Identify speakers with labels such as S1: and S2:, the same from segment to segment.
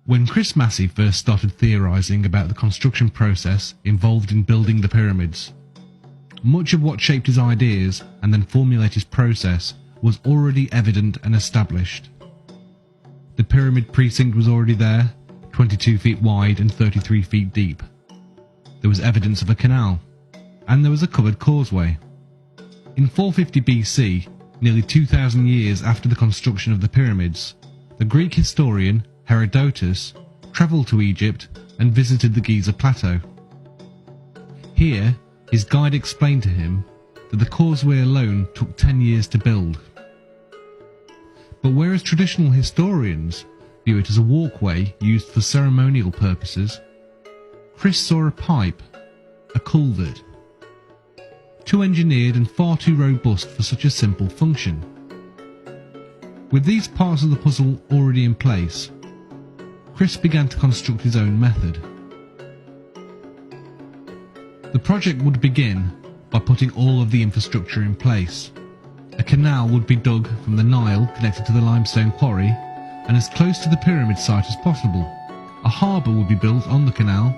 S1: When Chris Massey first started theorising about the construction process involved in building the pyramids, much of what shaped his ideas and then formulated his process was already evident and established. The pyramid precinct was already there, 22 feet wide and 33 feet deep. There was evidence of a canal, and there was a covered causeway. In 450 BC, nearly 2,000 years after the construction of the pyramids, the Greek historian Herodotus travelled to Egypt and visited the Giza Plateau. Here, his guide explained to him that the causeway alone took 10 years to build. But whereas traditional historians view it as a walkway used for ceremonial purposes, Chris saw a pipe, a culvert, too engineered and far too robust for such a simple function. With these parts of the puzzle already in place, Chris began to construct his own method. The project would begin by putting all of the infrastructure in place. A canal would be dug from the Nile connected to the limestone quarry and as close to the pyramid site as possible. A harbour would be built on the canal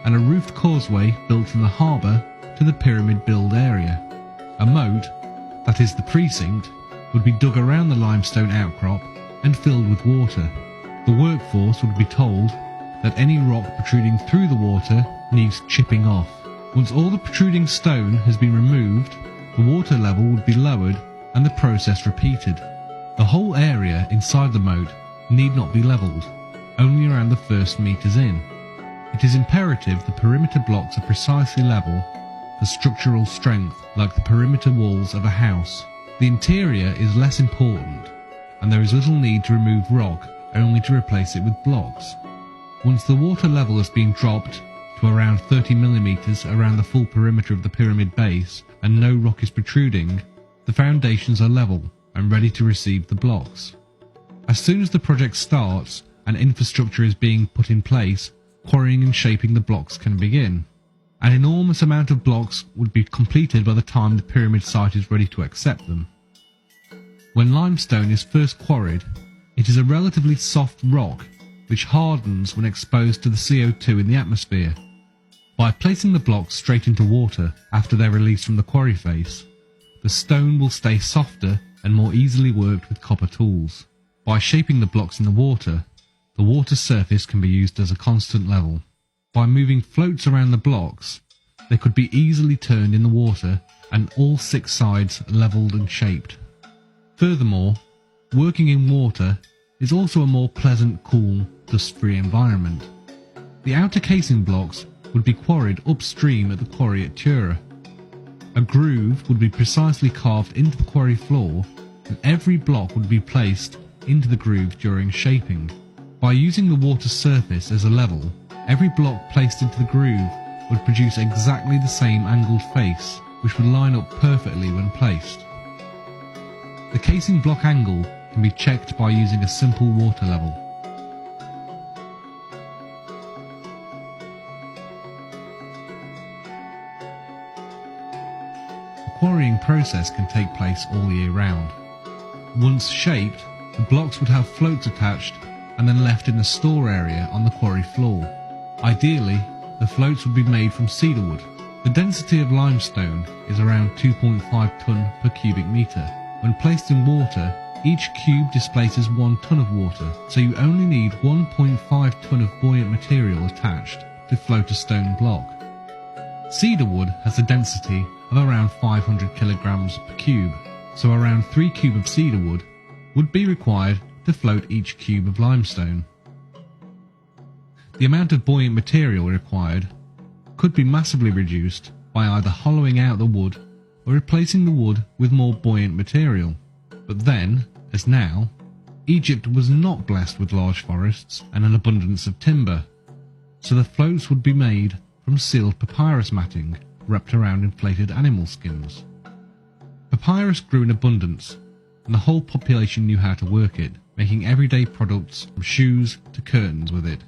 S1: and a roofed causeway built from the harbour to the pyramid build area. A moat, that is the precinct, would be dug around the limestone outcrop and filled with water. The workforce would be told that any rock protruding through the water needs chipping off. Once all the protruding stone has been removed, the water level would be lowered and the process repeated. The whole area inside the moat need not be levelled, only around the first metres in. It is imperative the perimeter blocks are precisely level for structural strength, like the perimeter walls of a house. The interior is less important, and there is little need to remove rock, only to replace it with blocks. Once the water level has been dropped to around 30 millimeters around the full perimeter of the pyramid base and no rock is protruding, the foundations are level and ready to receive the blocks. As soon as the project starts and infrastructure is being put in place, quarrying and shaping the blocks can begin. An enormous amount of blocks would be completed by the time the pyramid site is ready to accept them. When limestone is first quarried, it is a relatively soft rock which hardens when exposed to the CO2 in the atmosphere. By placing the blocks straight into water after they're released from the quarry face, the stone will stay softer and more easily worked with copper tools. By shaping the blocks in the water surface can be used as a constant level. By moving floats around the blocks, they could be easily turned in the water and all 6 sides levelled and shaped. Furthermore, working in water is also a more pleasant, cool, dust-free environment. The outer casing blocks would be quarried upstream at the quarry at Tura. A groove would be precisely carved into the quarry floor and every block would be placed into the groove during shaping. By using the water surface as a level, every block placed into the groove would produce exactly the same angled face, which would line up perfectly when placed. The casing block angle can be checked by using a simple water level. The quarrying process can take place all year round. Once shaped, the blocks would have floats attached and then left in the store area on the quarry floor. Ideally, the floats would be made from cedar wood. The density of limestone is around 2.5 tonne per cubic metre. When placed in water, each cube displaces 1 tonne of water, so you only need 1.5 tonne of buoyant material attached to float a stone block. Cedar wood has a density of around 500 kilograms per cube, so around 3 cubes of cedar wood would be required to float each cube of limestone. The amount of buoyant material required could be massively reduced by either hollowing out the wood or replacing the wood with more buoyant material. But then, as now, Egypt was not blessed with large forests and an abundance of timber, so the floats would be made from sealed papyrus matting wrapped around inflated animal skins. Papyrus grew in abundance, and the whole population knew how to work it, making everyday products from shoes to curtains with it.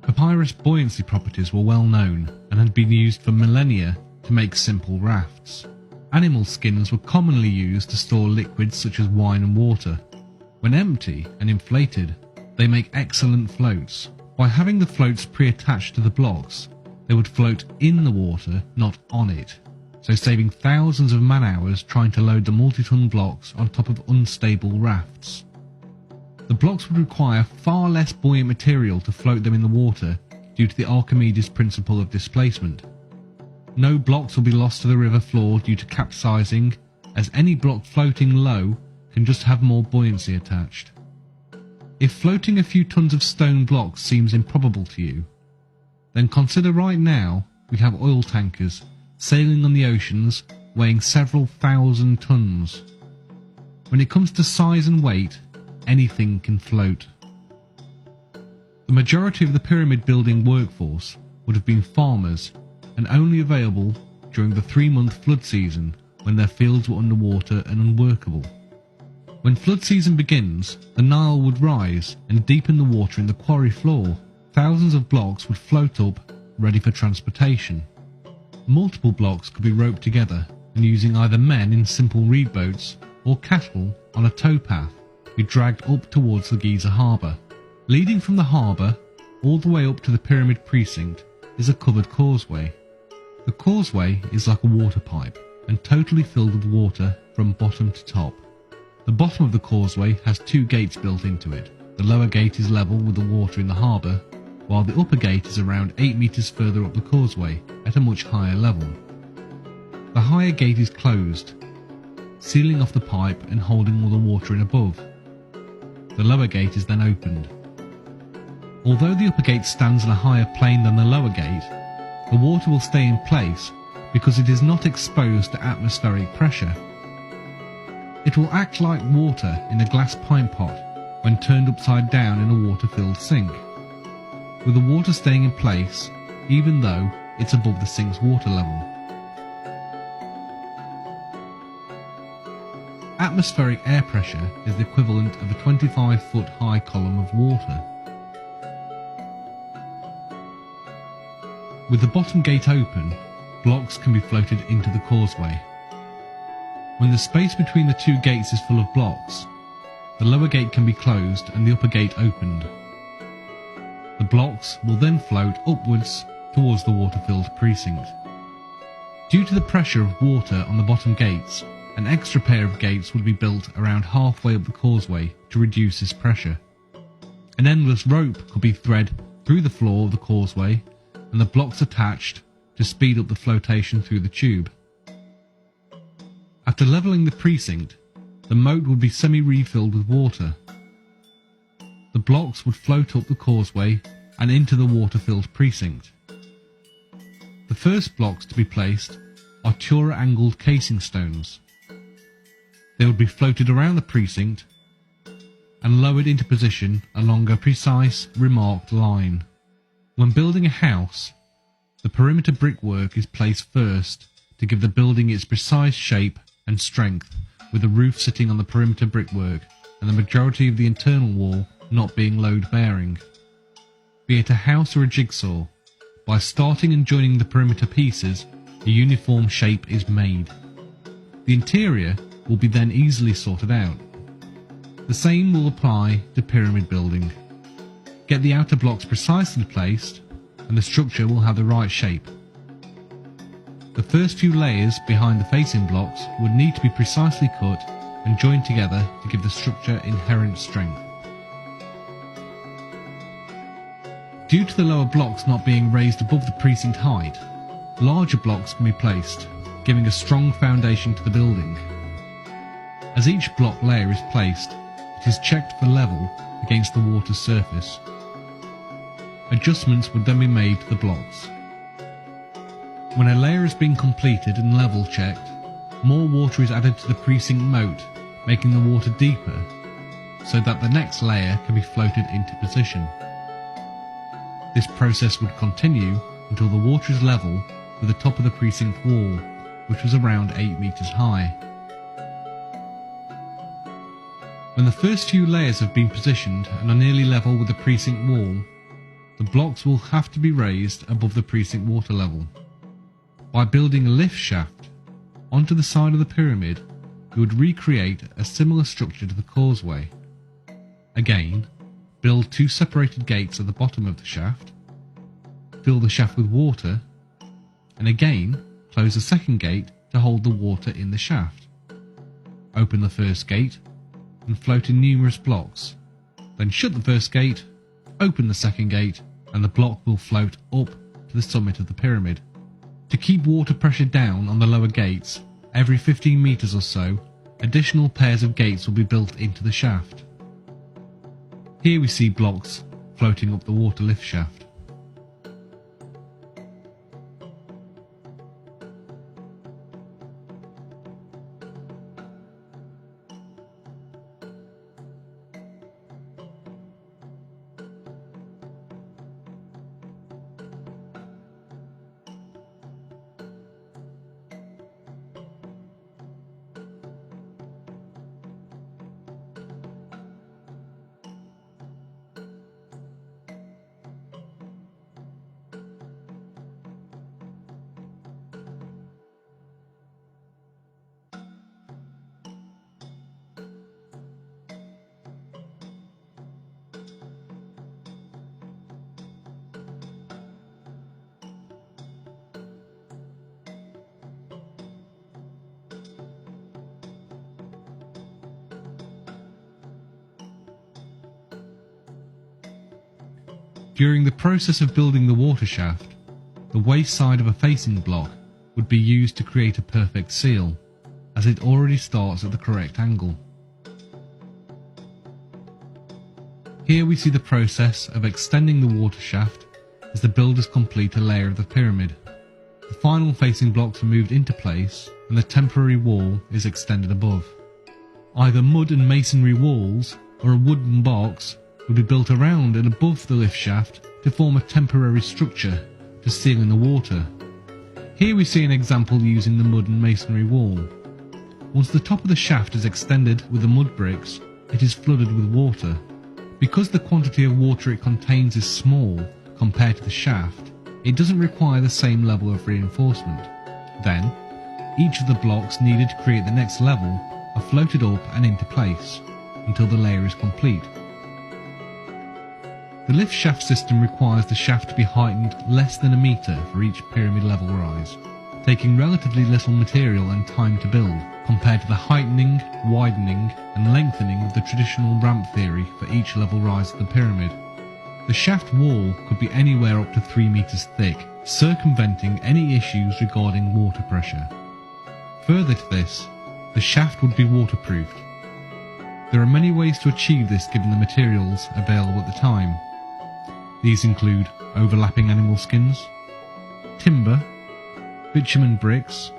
S1: Papyrus buoyancy properties were well known and had been used for millennia to make simple rafts. Animal skins were commonly used to store liquids such as wine and water. When empty and inflated, They make excellent floats. By having the floats pre-attached to the blocks, they would float in the water, not on it, so saving thousands of man-hours trying to load the multi-ton blocks on top of unstable rafts. The blocks would require far less buoyant material to float them in the water due to the Archimedes principle of displacement. No blocks will be lost to the river floor due to capsizing, as any block floating low can just have more buoyancy attached. If floating a few tons of stone blocks seems improbable to you, then consider right now we have oil tankers sailing on the oceans weighing several thousand tons. When it comes to size and weight, anything can float. The majority of the pyramid building workforce would have been farmers and only available during the 3-month flood season when their fields were underwater and unworkable. When flood season begins, the Nile would rise and deepen the water in the quarry floor. Thousands of blocks would float up, ready for transportation. Multiple blocks could be roped together and using either men in simple reed boats or cattle on a towpath be dragged up towards the Giza harbour. Leading from the harbour all the way up to the pyramid precinct is a covered causeway. The causeway is like a water pipe and totally filled with water from bottom to top. The bottom of the causeway has 2 gates built into it. The lower gate is level with the water in the harbour, while the upper gate is around 8 metres further up the causeway at a much higher level. The higher gate is closed, sealing off the pipe and holding all the water in above. The lower gate is then opened. Although the upper gate stands on a higher plane than the lower gate, the water will stay in place because it is not exposed to atmospheric pressure. It will act like water in a glass pint pot when turned upside down in a water-filled sink, with the water staying in place even though it's above the sink's water level. Atmospheric air pressure is the equivalent of a 25-foot high column of water. With the bottom gate open, blocks can be floated into the causeway. When the space between the 2 gates is full of blocks, the lower gate can be closed and the upper gate opened. The blocks will then float upwards towards the water-filled precinct. Due to the pressure of water on the bottom gates, an extra pair of gates would be built around halfway up the causeway to reduce this pressure. An endless rope could be threaded through the floor of the causeway and the blocks attached to speed up the flotation through the tube. After levelling the precinct, the moat would be semi-refilled with water. The blocks would float up the causeway and into the water-filled precinct. The first blocks to be placed are Tura-angled casing stones. They would be floated around the precinct and lowered into position along a precise, remarked line. When building a house, the perimeter brickwork is placed first to give the building its precise shape and strength, with the roof sitting on the perimeter brickwork and the majority of the internal wall not being load-bearing. Be it a house or a jigsaw, by starting and joining the perimeter pieces, a uniform shape is made. The interior will be then easily sorted out. The same will apply to pyramid building. Get the outer blocks precisely placed and the structure will have the right shape. The first few layers behind the facing blocks would need to be precisely cut and joined together to give the structure inherent strength. Due to the lower blocks not being raised above the precinct height, larger blocks can be placed, giving a strong foundation to the building. As each block layer is placed, it is checked for level against the water's surface. Adjustments would then be made to the blocks. When a layer has been completed and level checked, more water is added to the precinct moat, making the water deeper, so that the next layer can be floated into position. This process would continue until the water is level with the top of the precinct wall, which was around 8 meters high. When the first few layers have been positioned and are nearly level with the precinct wall, the blocks will have to be raised above the precinct water level. By building a lift shaft onto the side of the pyramid, you would recreate a similar structure to the causeway. Again, build 2 separated gates at the bottom of the shaft, fill the shaft with water, and again close the second gate to hold the water in the shaft. Open the first gate and float in numerous blocks, then shut the first gate, open the second gate, and the block will float up to the summit of the pyramid. To keep water pressure down on the lower gates, every 15 meters or so, additional pairs of gates will be built into the shaft. Here we see blocks floating up the water lift shaft. During the process of building the water shaft, the waste side of a facing block would be used to create a perfect seal, as it already starts at the correct angle. Here we see the process of extending the water shaft as the builders complete a layer of the pyramid. The final facing blocks are moved into place and the temporary wall is extended above. Either mud and masonry walls or a wooden box would be built around and above the lift shaft to form a temporary structure to seal in the water. Here we see an example using the mud and masonry wall. Once the top of the shaft is extended with the mud bricks, it is flooded with water. Because the quantity of water it contains is small compared to the shaft, it doesn't require the same level of reinforcement. Then, each of the blocks needed to create the next level are floated up and into place until the layer is complete. The lift shaft system requires the shaft to be heightened less than a metre for each pyramid level rise, taking relatively little material and time to build, compared to the heightening, widening and lengthening of the traditional ramp theory for each level rise of the pyramid. The shaft wall could be anywhere up to 3 metres thick, circumventing any issues regarding water pressure. Further to this, the shaft would be waterproofed. There are many ways to achieve this given the materials available at the time. These include overlapping animal skins, timber, bitumen bricks,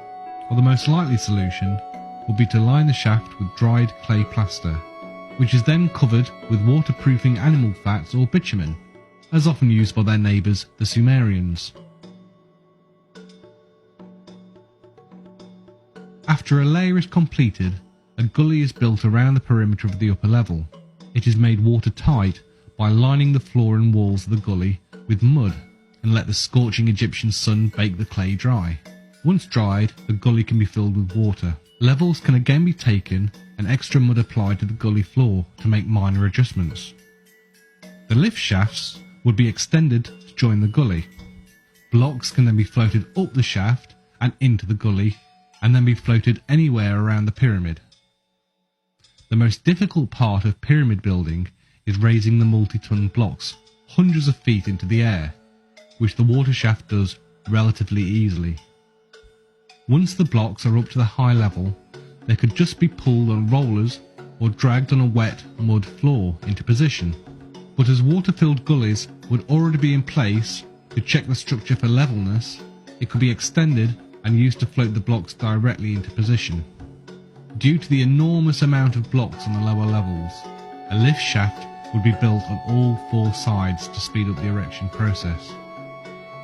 S1: or the most likely solution would be to line the shaft with dried clay plaster, which is then covered with waterproofing animal fats or bitumen, as often used by their neighbours the Sumerians. After a layer is completed, a gully is built around the perimeter of the upper level. It is made watertight by lining the floor and walls of the gully with mud and let the scorching Egyptian sun bake the clay dry. Once dried, the gully can be filled with water. Levels can again be taken and extra mud applied to the gully floor to make minor adjustments. The lift shafts would be extended to join the gully. Blocks can then be floated up the shaft and into the gully and then be floated anywhere around the pyramid. The most difficult part of pyramid building is raising the multi-ton blocks hundreds of feet into the air, which the water shaft does relatively easily. Once the blocks are up to the high level, they could just be pulled on rollers or dragged on a wet mud floor into position. But as water-filled gullies would already be in place to check the structure for levelness, it could be extended and used to float the blocks directly into position. Due to the enormous amount of blocks on the lower levels, a lift shaft would be built on all 4 sides to speed up the erection process.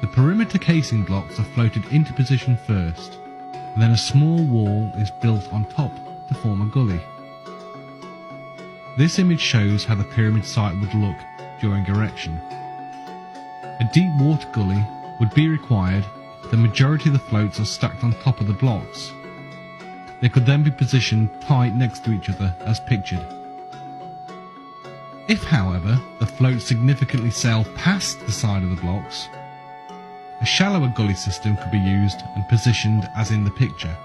S1: The perimeter casing blocks are floated into position first, and then a small wall is built on top to form a gully. This image shows how the pyramid site would look during erection. A deep water gully would be required if the majority of the floats are stacked on top of the blocks. They could then be positioned tight next to each other as pictured. If, however, the float significantly sailed past the side of the blocks, a shallower gully system could be used and positioned as in the picture.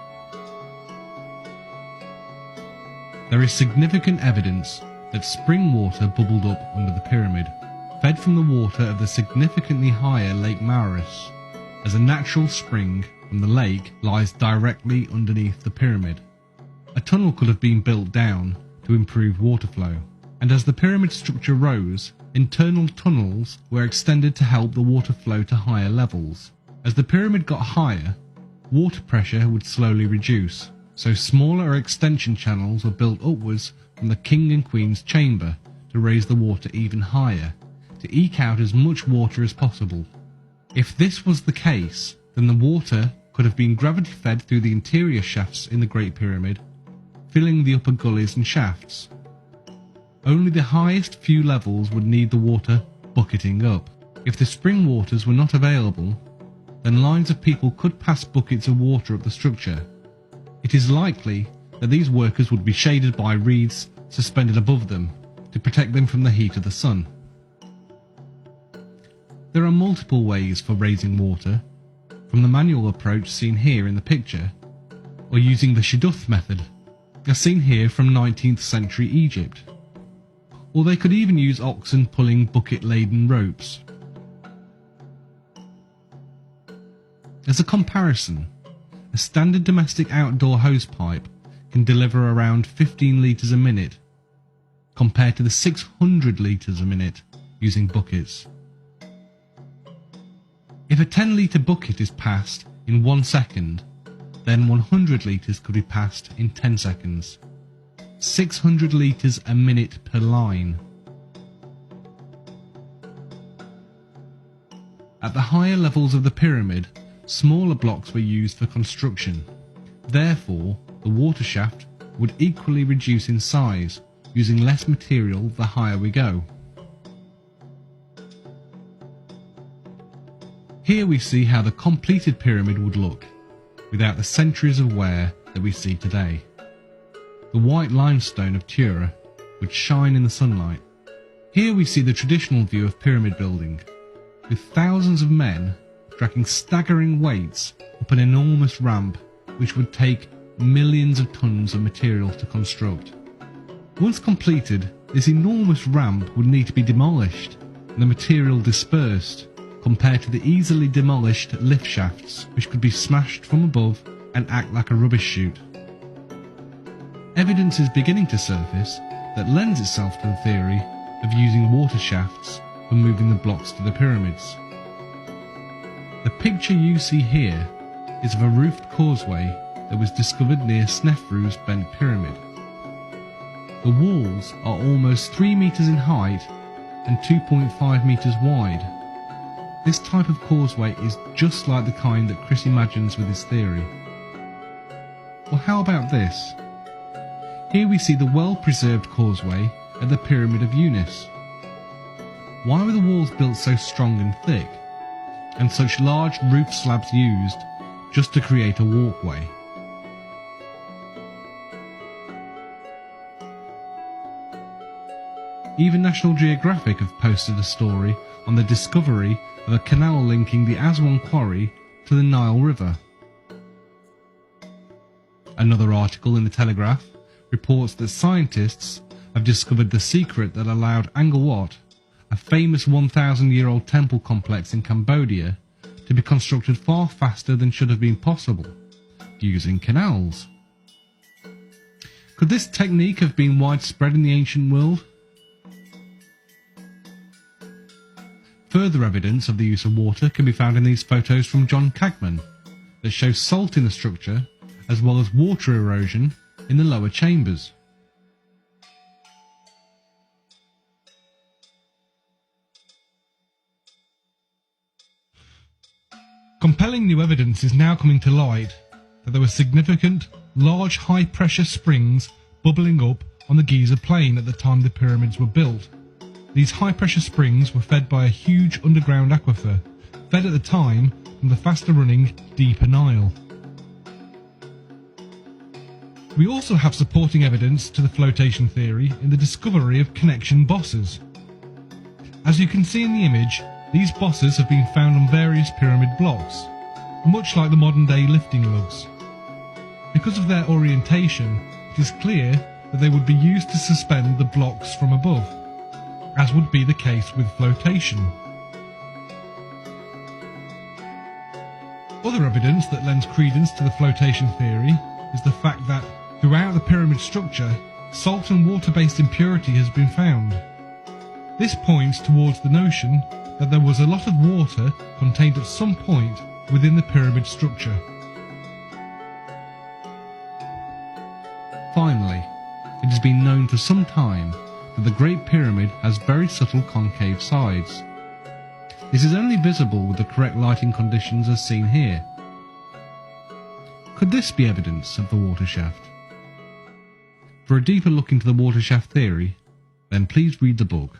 S1: There is significant evidence that spring water bubbled up under the pyramid, fed from the water of the significantly higher Lake Maurus, as a natural spring from the lake lies directly underneath the pyramid. A tunnel could have been built down to improve water flow, and as the pyramid structure rose, internal tunnels were extended to help the water flow to higher levels. As the pyramid got higher, water pressure would slowly reduce, so smaller extension channels were built upwards from the king and queen's chamber to raise the water even higher, to eke out as much water as possible. If this was the case, then the water could have been gravity fed through the interior shafts in the Great Pyramid, filling the upper gullies and shafts. Only the highest few levels would need the water bucketing up. If the spring waters were not available, then lines of people could pass buckets of water up the structure. It is likely that these workers would be shaded by reeds suspended above them to protect them from the heat of the sun. There are multiple ways for raising water, from the manual approach seen here in the picture, or using the shidduth method, as seen here from 19th century Egypt. Or they could even use oxen pulling bucket-laden ropes. As a comparison, a standard domestic outdoor hosepipe can deliver around 15 litres a minute, compared to the 600 litres a minute using buckets. If a 10-litre bucket is passed in 1 second, then 100 litres could be passed in 10 seconds. 600 litres a minute per line. At the higher levels of the pyramid, smaller blocks were used for construction. Therefore, the water shaft would equally reduce in size, using less material the higher we go. Here we see how the completed pyramid would look, without the centuries of wear that we see today. The white limestone of Tura would shine in the sunlight. Here we see the traditional view of pyramid building, with thousands of men dragging staggering weights up an enormous ramp which would take millions of tons of material to construct. Once completed, this enormous ramp would need to be demolished and the material dispersed, compared to the easily demolished lift shafts which could be smashed from above and act like a rubbish chute. Evidence is beginning to surface that lends itself to the theory of using water shafts for moving the blocks to the pyramids. The picture you see here is of a roofed causeway that was discovered near Snefru's bent pyramid. The walls are almost 3 meters in height and 2.5 meters wide. This type of causeway is just like the kind that Chris imagines with his theory. Well, how about this? Here we see the well-preserved causeway at the Pyramid of Unis. Why were the walls built so strong and thick, and such large roof slabs used just to create a walkway? Even National Geographic have posted a story on the discovery of a canal linking the Aswan quarry to the Nile River. Another article in the Telegraph reports that scientists have discovered the secret that allowed Angkor Wat, a famous 1,000-year-old temple complex in Cambodia, to be constructed far faster than should have been possible, using canals. Could this technique have been widespread in the ancient world? Further evidence of the use of water can be found in these photos from John Cagman that show salt in the structure as well as water erosion in the lower chambers. Compelling new evidence is now coming to light that there were significant, large high-pressure springs bubbling up on the Giza plain at the time the pyramids were built. These high-pressure springs were fed by a huge underground aquifer, fed at the time from the faster-running deeper Nile. We also have supporting evidence to the flotation theory in the discovery of connection bosses. As you can see in the image, these bosses have been found on various pyramid blocks, much like the modern day lifting lugs. Because of their orientation, it is clear that they would be used to suspend the blocks from above, as would be the case with flotation. Other evidence that lends credence to the flotation theory is the fact that throughout the pyramid structure, salt and water-based impurity has been found. This points towards the notion that there was a lot of water contained at some point within the pyramid structure. Finally, it has been known for some time that the Great Pyramid has very subtle concave sides. This is only visible with the correct lighting conditions as seen here. Could this be evidence of the water shaft? For a deeper look into the water shaft theory, then please read the book.